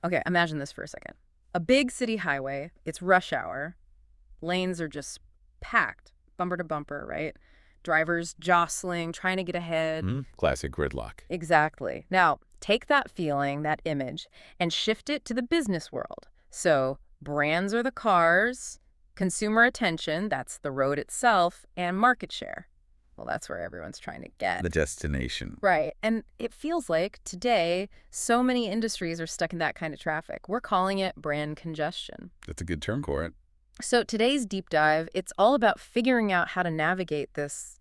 Okay, imagine this for a second. A big city highway, it's rush hour, lanes are just packed, bumper to bumper, right? Drivers jostling, trying to get ahead. Classic gridlock. Exactly. Now, take that feeling, that image, and shift it to the business world. So, brands are the cars, consumer attention, that's the road itself, and market share. Well, that's where everyone's trying to get. The destination. Right. And it feels like today, so many industries are stuck in that kind of traffic. We're calling it brand congestion. That's a good term for it. So today's deep dive, it's all about figuring out how to navigate this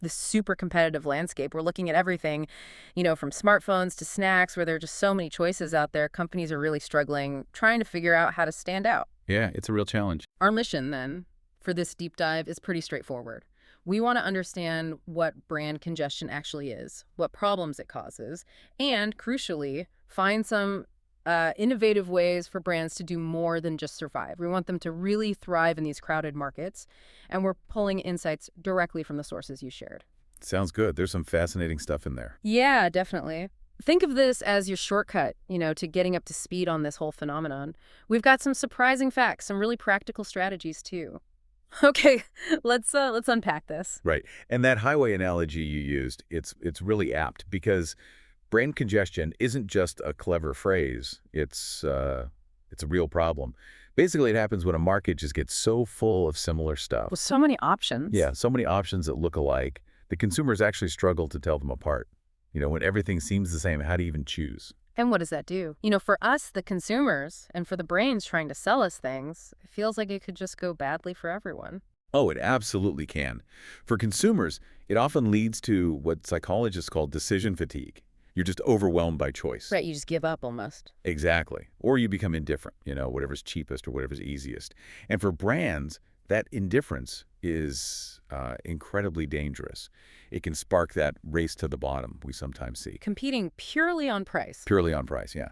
super competitive landscape. We're looking at everything, from smartphones to snacks, where there are just so many choices out there. Companies are really struggling, trying to figure out how to stand out. Yeah, it's a real challenge. Our mission, then, for this deep dive is pretty straightforward. We want to understand what brand congestion actually is, what problems it causes, and, crucially, find some innovative ways for brands to do more than just survive. We want them to really thrive in these crowded markets, and we're pulling insights directly from the sources you shared. Sounds good. There's some fascinating stuff in there. Yeah, definitely. Think of this as your shortcut, to getting up to speed on this whole phenomenon. We've got some surprising facts, some really practical strategies, too. Okay, let's unpack this. Right. And that highway analogy you used, it's really apt because brand congestion isn't just a clever phrase. It's a real problem. Basically, it happens when a market just gets so full of similar stuff. With so many options. Yeah, so many options that look alike, the consumers actually struggle to tell them apart. When everything seems the same, how do you even choose? And what does that do? For us, the consumers, and for the brains trying to sell us things, it feels like it could just go badly for everyone. Oh, it absolutely can. For consumers, it often leads to what psychologists call decision fatigue. You're just overwhelmed by choice. Right, you just give up almost. Exactly. Or you become indifferent, whatever's cheapest or whatever's easiest. And for brands, that indifference is incredibly dangerous. It can spark that race to the bottom we sometimes see. Competing purely on price. Purely on price, yeah.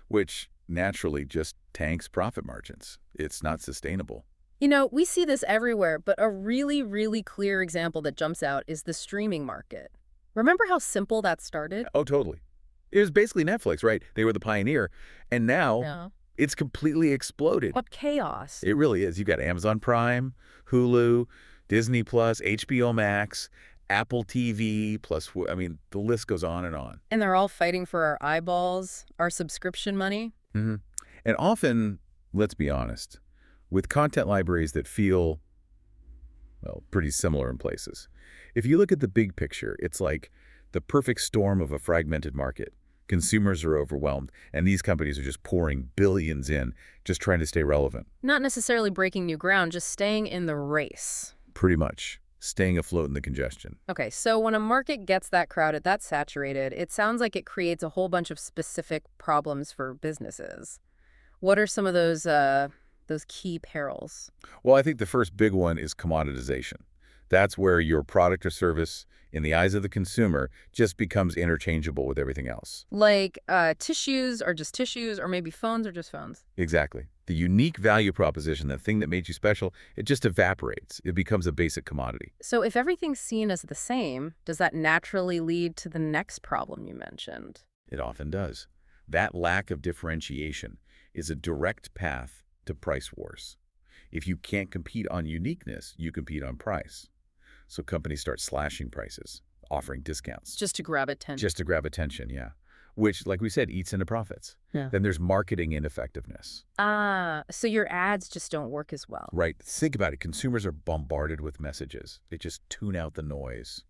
Which naturally just tanks profit margins. It's not sustainable. We see this everywhere, but a really, really clear example that jumps out is the streaming market. Remember how simple that started? Oh, totally. It was basically Netflix, right? They were the pioneer. And now Yeah. it's completely exploded. What chaos. It really is. You've got Amazon Prime, Hulu, Disney Plus, HBO Max, Apple TV, plus, the list goes on and on. And they're all fighting for our eyeballs, our subscription money. hmm And often, let's be honest, with content libraries that feel, well, pretty similar in places. If you look at the big picture, it's like the perfect storm of a fragmented market. Consumers are overwhelmed, and these companies are just pouring billions in, just trying to stay relevant. Not necessarily breaking new ground, just staying in the race. Pretty much. Staying afloat in the congestion. Okay, so when a market gets that crowded, that saturated, it sounds like it creates a whole bunch of specific problems for businesses. What are some of those key perils? Well, I think the first big one is commoditization. That's where your product or service, in the eyes of the consumer, just becomes interchangeable with everything else. Like tissues are just tissues, or maybe phones are just phones. Exactly. The unique value proposition, the thing that made you special, it just evaporates. It becomes a basic commodity. So if everything's seen as the same, does that naturally lead to the next problem you mentioned? It often does. That lack of differentiation is a direct path to price wars. If you can't compete on uniqueness, you compete on price. So companies start slashing prices, offering discounts. Just to grab attention. Just to grab attention, yeah. Which, like we said, eats into profits. Yeah. Then there's marketing ineffectiveness. So your ads just don't work as well. Right. Think about it. Consumers are bombarded with messages. They just tune out the noise.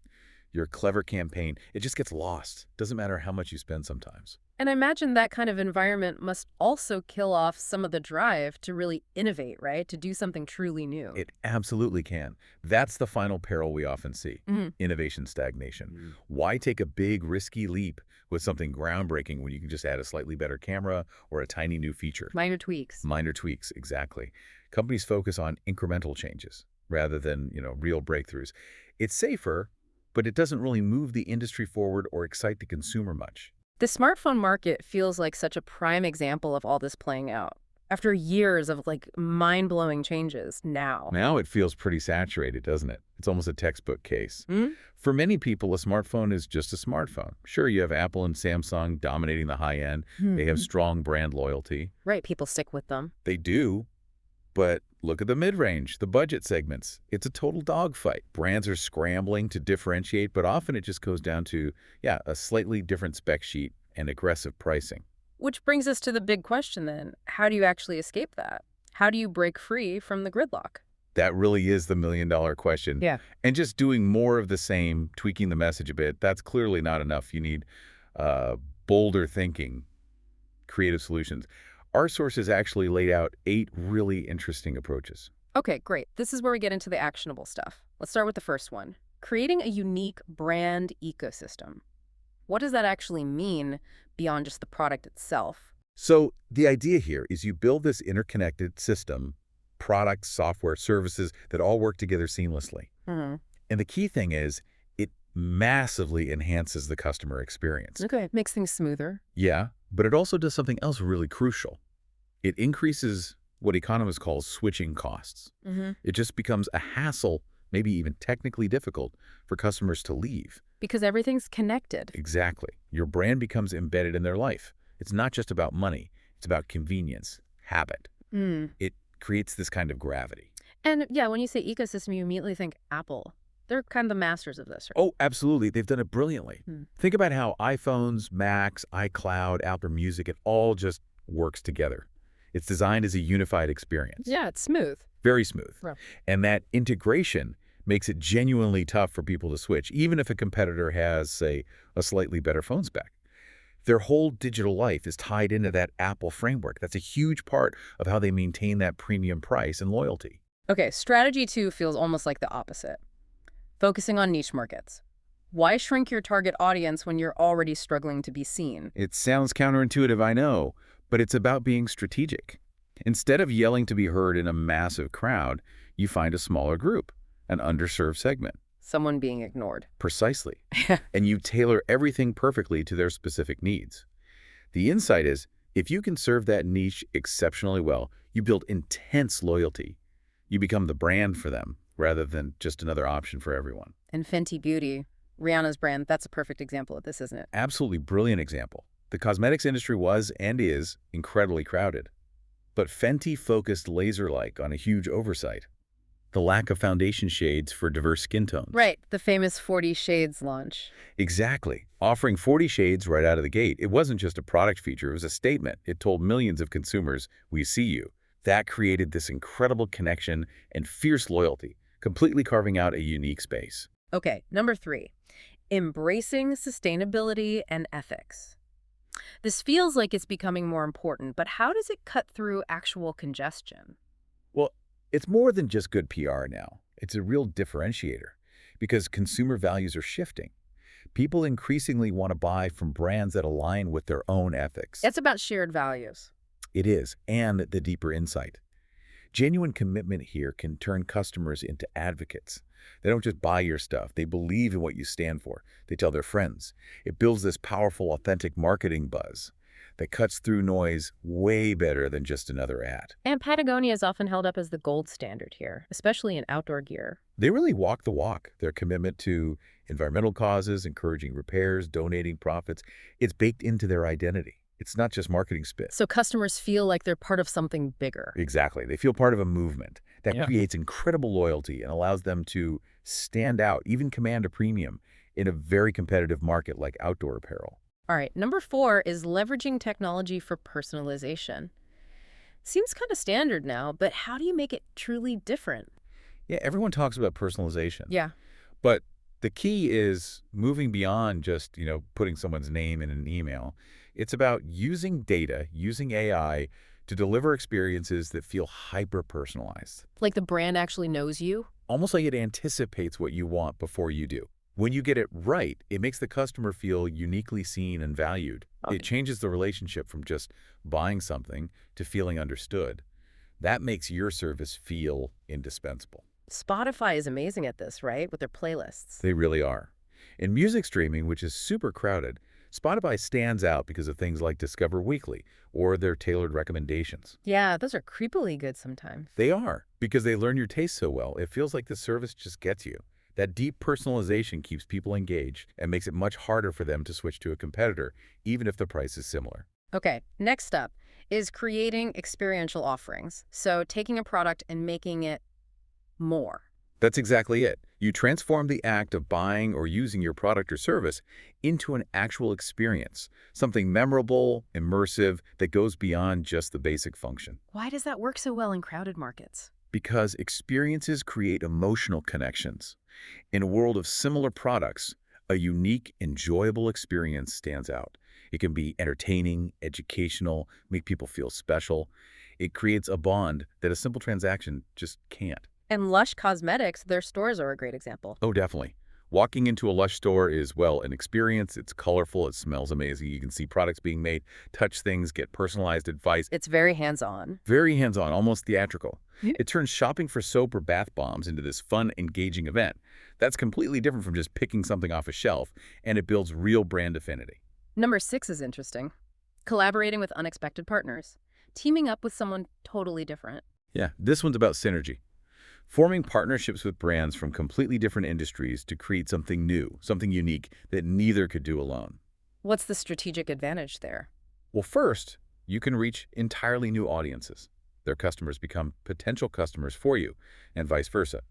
Your clever campaign, it just gets lost. Doesn't matter how much you spend sometimes. And I imagine that kind of environment must also kill off some of the drive to really innovate, right? To do something truly new. It absolutely can. That's the final peril we often see, innovation stagnation. Why take a big, risky leap with something groundbreaking when you can just add a slightly better camera or a tiny new feature? Minor tweaks. Minor tweaks, exactly. Companies focus on incremental changes rather than, real breakthroughs. It's safer, but it doesn't really move the industry forward or excite the consumer much. The smartphone market feels like such a prime example of all this playing out. after years of like mind-blowing changes now. Now it feels pretty saturated, doesn't it? It's almost a textbook case. Hmm? For many people, a smartphone is just a smartphone. Sure, you have Apple and Samsung dominating the high end. They have strong brand loyalty. Right, people stick with them. They do, but look at the mid-range, the budget segments. It's a total dogfight. Brands are scrambling to differentiate, but often it just goes down to, yeah, a slightly different spec sheet and aggressive pricing. Which brings us to the big question then. How do you actually escape that? How do you break free from the gridlock? That really is the million-dollar question. Yeah. And just doing more of the same, tweaking the message a bit, that's clearly not enough. You need bolder thinking, creative solutions. Our sources actually laid out 8 really interesting approaches. Okay, great. This is where we get into the actionable stuff. Let's start with the first one. Creating a unique brand ecosystem. What does that actually mean beyond just the product itself? So the idea here is you build this interconnected system, products, software, services that all work together seamlessly. Hmm. And the key thing is it massively enhances the customer experience. Okay, makes things smoother. Yeah, but it also does something else really crucial. It increases what economists call switching costs. It just becomes a hassle, maybe even technically difficult, for customers to leave. Because everything's connected. Exactly. Your brand becomes embedded in their life. It's not just about money. It's about convenience, habit. Mm. It creates this kind of gravity. And yeah, when you say ecosystem, you immediately think Apple. They're kind of the masters of this, right? Oh, absolutely. They've done it brilliantly. Hmm. Think about how iPhones, Macs, iCloud, Apple Music, it all just works together. It's designed as a unified experience. Yeah, it's smooth. Very smooth. Right. And that integration makes it genuinely tough for people to switch, even if a competitor has, say, a slightly better phone spec. Their whole digital life is tied into that Apple framework. That's a huge part of how they maintain that premium price and loyalty. Okay, strategy 2 feels almost like the opposite. Focusing on niche markets. Why shrink your target audience when you're already struggling to be seen? It sounds counterintuitive, I know, but it's about being strategic. Instead of yelling to be heard in a massive crowd, you find a smaller group, an underserved segment. Someone being ignored. Precisely. And you tailor everything perfectly to their specific needs. The insight is, if you can serve that niche exceptionally well, you build intense loyalty. You become the brand for them, rather than just another option for everyone. And Fenty Beauty, Rihanna's brand, that's a perfect example of this, isn't it? Absolutely brilliant example. The cosmetics industry was, and is, incredibly crowded. But Fenty focused laser-like on a huge oversight. The lack of foundation shades for diverse skin tones. Right, the famous 40 Shades launch. Exactly. Offering 40 shades right out of the gate, it wasn't just a product feature, it was a statement. It told millions of consumers, we see you. That created this incredible connection and fierce loyalty, completely carving out a unique space. Okay, number 3, embracing sustainability and ethics. This feels like it's becoming more important, but how does it cut through actual congestion? Well, it's more than just good PR now. It's a real differentiator because consumer values are shifting. People increasingly want to buy from brands that align with their own ethics. It's about shared values. It is, and the deeper insight. Genuine commitment here can turn customers into advocates. They don't just buy your stuff. They believe in what you stand for. They tell their friends. It builds this powerful, authentic marketing buzz that cuts through noise way better than just another ad. And Patagonia is often held up as the gold standard here, especially in outdoor gear. They really walk the walk. Their commitment to environmental causes, encouraging repairs, donating profits, it's baked into their identity. It's not just marketing spin. So customers feel like they're part of something bigger. Exactly. They feel part of a movement that Yeah. creates incredible loyalty and allows them to stand out, even command a premium in a very competitive market like outdoor apparel. All right, number 4 is leveraging technology for personalization. Seems kind of standard now, but how do you make it truly different? Yeah, everyone talks about personalization. Yeah. But the key is moving beyond just, putting someone's name in an email. It's about using data, using AI to deliver experiences that feel hyper-personalized. Like the brand actually knows you? Almost like it anticipates what you want before you do. When you get it right, it makes the customer feel uniquely seen and valued. Okay. It changes the relationship from just buying something to feeling understood. That makes your service feel indispensable. Spotify is amazing at this, right? With their playlists. They really are. In music streaming, which is super crowded, Spotify stands out because of things like Discover Weekly or their tailored recommendations. Yeah, those are creepily good sometimes. They are, because they learn your taste so well, it feels like the service just gets you. That deep personalization keeps people engaged and makes it much harder for them to switch to a competitor, even if the price is similar. Okay, next up is creating experiential offerings. So taking a product and making it more. That's exactly it. You transform the act of buying or using your product or service into an actual experience, something memorable, immersive, that goes beyond just the basic function. Why does that work so well in crowded markets? Because experiences create emotional connections. In a world of similar products, a unique, enjoyable experience stands out. It can be entertaining, educational, make people feel special. It creates a bond that a simple transaction just can't. And Lush Cosmetics, their stores are a great example. Oh, definitely. Walking into a Lush store is, well, an experience. It's colorful. It smells amazing. You can see products being made, touch things, get personalized advice. It's very hands-on. Very hands-on, almost theatrical. Yeah. It turns shopping for soap or bath bombs into this fun, engaging event. That's completely different from just picking something off a shelf, and it builds real brand affinity. Number 6 is interesting. Collaborating with unexpected partners. Teaming up with someone totally different. Yeah, this one's about synergy. Forming partnerships with brands from completely different industries to create something new, something unique that neither could do alone. What's the strategic advantage there? Well, first, you can reach entirely new audiences. Their customers become potential customers for you, and vice versa.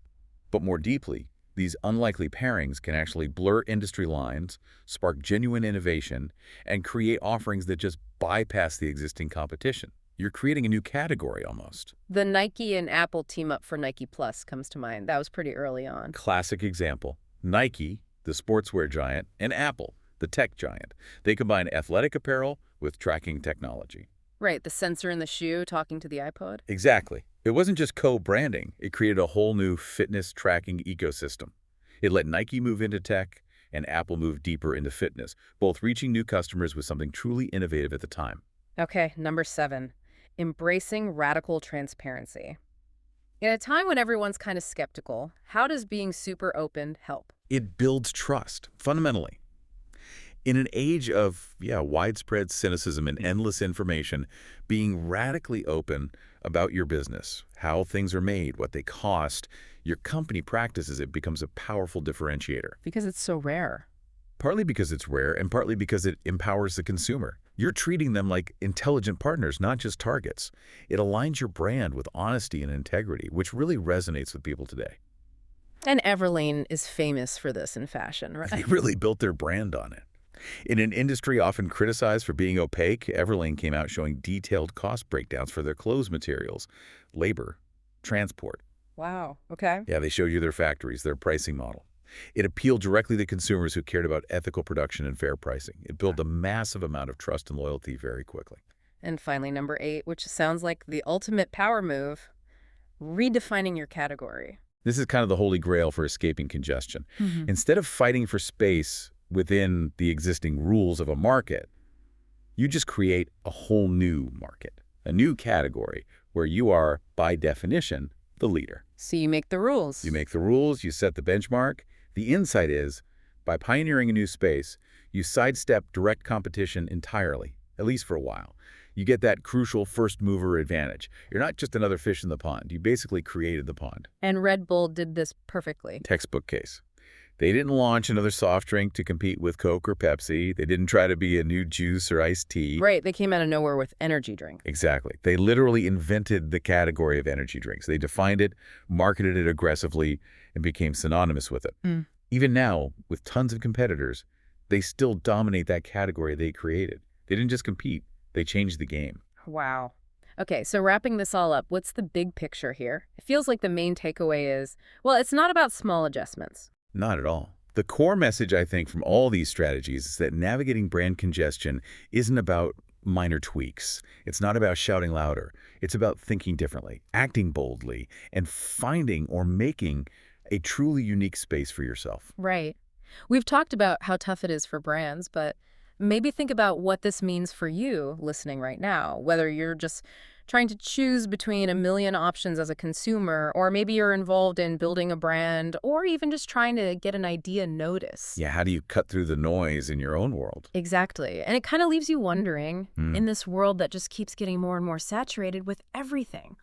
But more deeply, these unlikely pairings can actually blur industry lines, spark genuine innovation, and create offerings that just bypass the existing competition. You're creating a new category almost. The Nike and Apple team up for Nike Plus comes to mind. That was pretty early on. Classic example. Nike, the sportswear giant, and Apple, the tech giant. They combine athletic apparel with tracking technology. Right, the sensor in the shoe talking to the iPod. Exactly. It wasn't just co-branding. It created a whole new fitness tracking ecosystem. It let Nike move into tech and Apple move deeper into fitness, both reaching new customers with something truly innovative at the time. Okay, number 7. Embracing radical transparency. In a time when everyone's kind of skeptical, how does being super open help? It builds trust, fundamentally. In an age of, widespread cynicism and endless information, being radically open about your business, how things are made, what they cost, your company practices, it becomes a powerful differentiator. Because it's so rare. Partly because it's rare and partly because it empowers the consumer. You're treating them like intelligent partners, not just targets. It aligns your brand with honesty and integrity, which really resonates with people today. And Everlane is famous for this in fashion, They right? really built their brand on it. In an industry often criticized for being opaque, Everlane came out showing detailed cost breakdowns for their clothes materials, labor, transport. Wow, okay. Yeah, they showed you their factories, their pricing model. It appealed directly to consumers who cared about ethical production and fair pricing. It built a massive amount of trust and loyalty very quickly. And finally, number 8, which sounds like the ultimate power move, redefining your category. This is kind of the holy grail for escaping congestion. Mhm. Instead of fighting for space within the existing rules of a market, you just create a whole new market, a new category where you are, by definition, the leader. So you make the rules. You make the rules, you set the benchmark. The insight is, by pioneering a new space, you sidestep direct competition entirely, at least for a while. You get that crucial first mover advantage. You're not just another fish in the pond. You basically created the pond. And Red Bull did this perfectly. Textbook case. They didn't launch another soft drink to compete with Coke or Pepsi. They didn't try to be a new juice or iced tea. Right, they came out of nowhere with energy drink. Exactly. They literally invented the category of energy drinks. They defined it, marketed it aggressively, and became synonymous with it. Mm. Even now, with tons of competitors, they still dominate that category they created. They didn't just compete, they changed the game. Wow. Okay, so wrapping this all up, what's the big picture here? It feels like the main takeaway is, well, it's not about small adjustments. Not at all. The core message, I think, from all these strategies is that navigating brand congestion isn't about minor tweaks. It's not about shouting louder. It's about thinking differently, acting boldly, and finding or making a truly unique space for yourself. Right. We've talked about how tough it is for brands, but maybe think about what this means for you listening right now, whether you're just trying to choose between a million options as a consumer, or maybe you're involved in building a brand, or even just trying to get an idea noticed. Yeah, how do you cut through the noise in your own world? Exactly. And it kind of leaves you wondering, Hmm. in this world that just keeps getting more and more saturated with everything,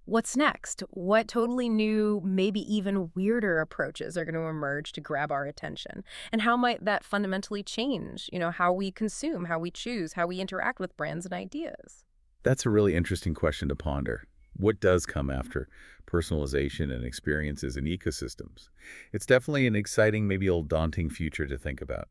what's next? What totally new, maybe even weirder approaches are going to emerge to grab our attention? And how might that fundamentally change, how we consume, how we choose, how we interact with brands and ideas? That's a really interesting question to ponder. What does come after personalization and experiences in ecosystems? It's definitely an exciting, maybe a little daunting future to think about.